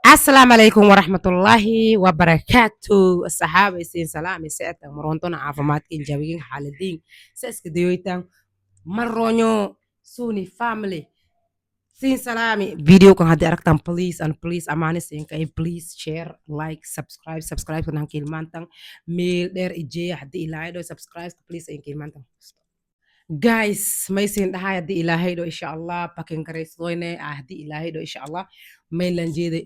السلام عليكم ورحمة الله وبركاته الصحابة سين سلام سيئة مرونتون عافمات إن جابين حالدين سيسك ديويتان مرونيو سوني فاميلي سين سلامي فيديو كان هدي أركتان please أماني سين كاي please share like subscribe كنان كيلمانتان ميل دير إجي هدي إلاي دو subscribe please إن كيلمانتان guys may sin dhahay haddii ilaahay dho insha allah bakin garaysadoyne haddii ilaahay dho insha allah may lanjeeday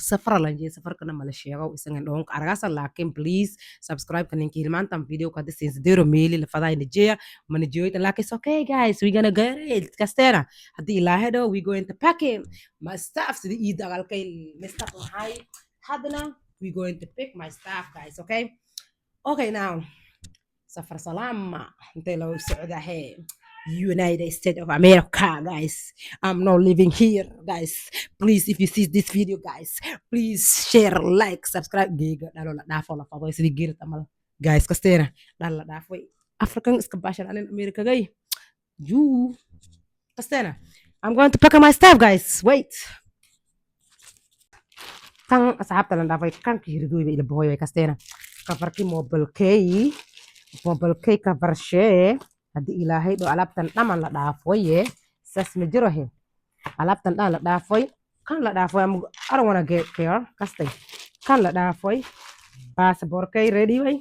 safar lanjeed safarkana mala sheego isagan dhonka argasa laakin please subscribe kaninki hilmaantan video ka hadii sinsidero meeli lafaday nijeya manijeyoytan laakin it's okay guys we gonna get it kasteena haddii ilaahay dho we going to pack him my staff sida ii dagalkay my staff maxay haddana we going to pick my staff guys okay now سفر سلامة انت لو سعودة هي United States of America guys. I'm not living here guys. Please if you see this video guys, please share, like, subscribe. Giga dalo la dafo la fabo isi digir tamal guys kastena dalo la dafo African iskabashan alin America gay. You kastena. I'm going to pack up my stuff guys. Wait. Kang asahab talan dafo kang kihirdu ila boy kastena. Kafarki mobile kay mobilkay kabarshee haddii ilaahay dho alaabtan dhaman la dhaafoye saas ma jiro he alaabtan dhan la dhaafoy kan la dhaafoy I don't wanna get care kastay kan la dhaafoy passportkay ready way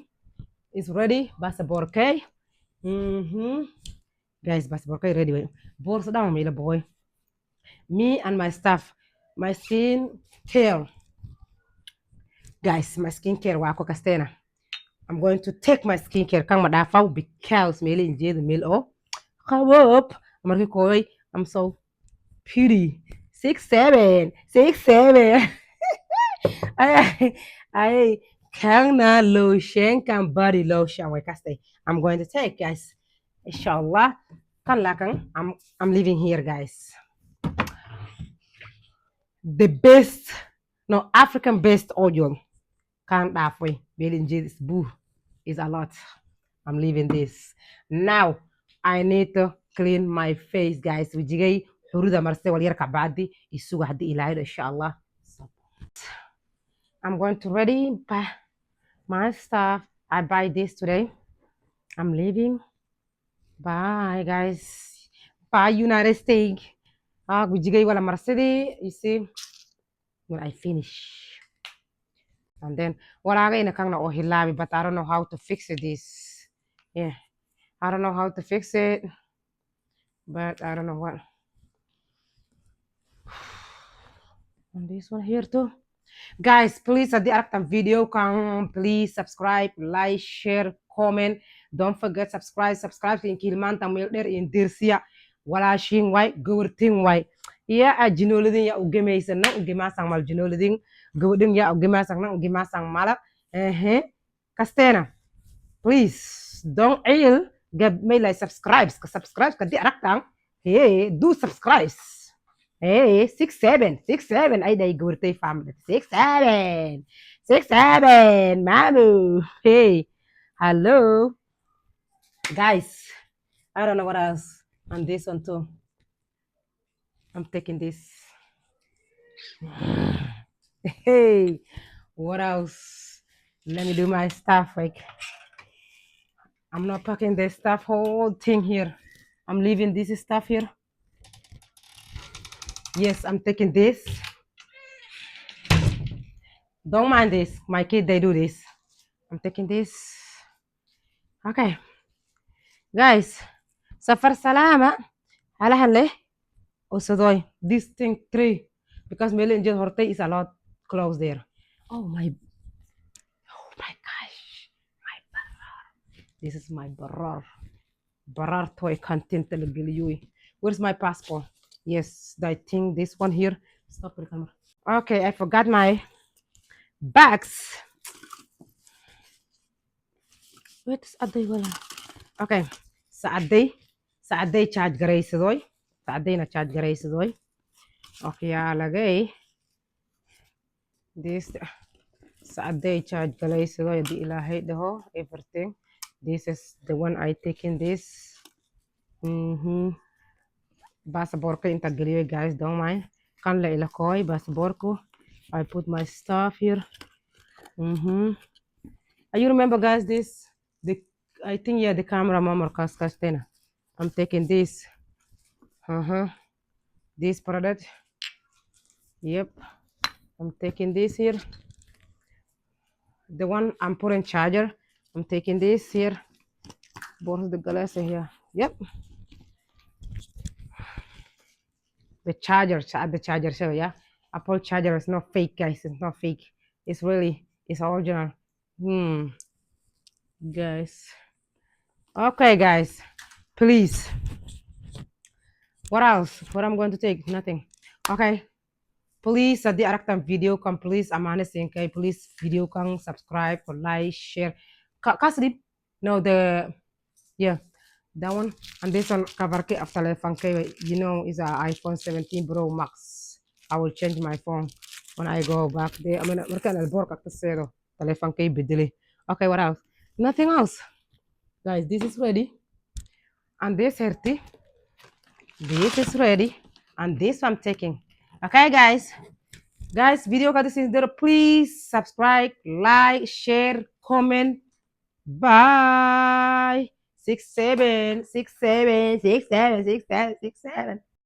is ready passportkay guys passportkay ready way boorso dhan ma ila boy me and my staff my skin care guys my skin care waa ko kasteena I'm going to take my skincare kang madafaw because meli injeed mil o khawop markii kooy I'm so pretty 6'7" I kang na lotion kan body lotion way kastay I'm going to take guys inshallah kan lakang I'm living here guys the best no African best oil can't halfway. Is boo is a lot. I'm leaving this. Now I need to clean my face, guys. Wijigay huruda marse wal yarka badi isuga hadi ilahay inshallah. I'm going to ready buy my stuff. I buy this today. I'm leaving. Bye, guys. Bye, United States. Wijigay wala marsedi. You see, when I finish. And then walaga ina kang na ohilabi, but I don't know how to fix this. Yeah, I don't know how to fix it, but I don't know what. And this one here too. Guys, please at the Arctan video can please subscribe, like, share, comment. Don't forget subscribe in Kilmanta Milder in Dirsia. Wala shing white, good thing white. Yeah, a jinoliding ya ugemasang na ugemasang mal jinoliding. Gawding ya ugemasang na ugemasang malak. Kastena. Please don't ail get me like subscribe ka di Arctan. Hey, do subscribe. Hey, 6'7" ay day gurtay family. 6'7", mamu. Hey, hello, guys. I don't know what else. And this one too. I'm taking this. Hey, what else? Let me do my stuff. Like, I'm not packing this stuff whole thing here. I'm leaving this stuff here. Yes, I'm taking this. Don't mind this. My kid, they do this. I'm taking this. Okay. Guys, safar salama. Halahan leh. Usadoy. This thing 3. Because Melinjil Horte is a lot close there. Oh my gosh. My barar. This is my barar. Barar toy content talagaliyuy. Where's my passport? Yes, I think this one here. Stop the camera. Okay, I forgot my bags. Where's Aday wala? Okay, sa Aday charge garaysadoy. Sa Aday na charge garaysadoy. Okay, lagay. This sa Aday charge garaysadoy di ilahay daho everything. This is the one I taken this. Passport ko intagaliyo guys, don't mind. Kan la ilakoy passport ko. I put my stuff here. You remember, guys, this the I think yeah, the camera mama Castena. I'm taking this. This product. Yep. I'm taking this here. The one I'm putting charger. I'm taking this here. Both the glass here. Yep. The charger, the charger. So yeah, Apple charger is not fake, guys. It's not fake. It's original. Guys. Okay, guys. Please. What else? What I'm going to take? Nothing. Okay. Please, the araktan video kan please amane okay. Please video kan subscribe, like, share. Kasri? No, yeah, that one. And this one cover ke of telephone ke, is a iPhone 17 Pro Max. I will change my phone when I go back there. I mean, mereka al bork at the telephone ke bidili. Okay, what else? Nothing else. Guys, this is ready. And this is ready. And this I'm taking. Okay, guys. Guys, video ka this is there. Please subscribe, like, share, comment. Bye. 6 7 6 7 6 7 6 7 6 7.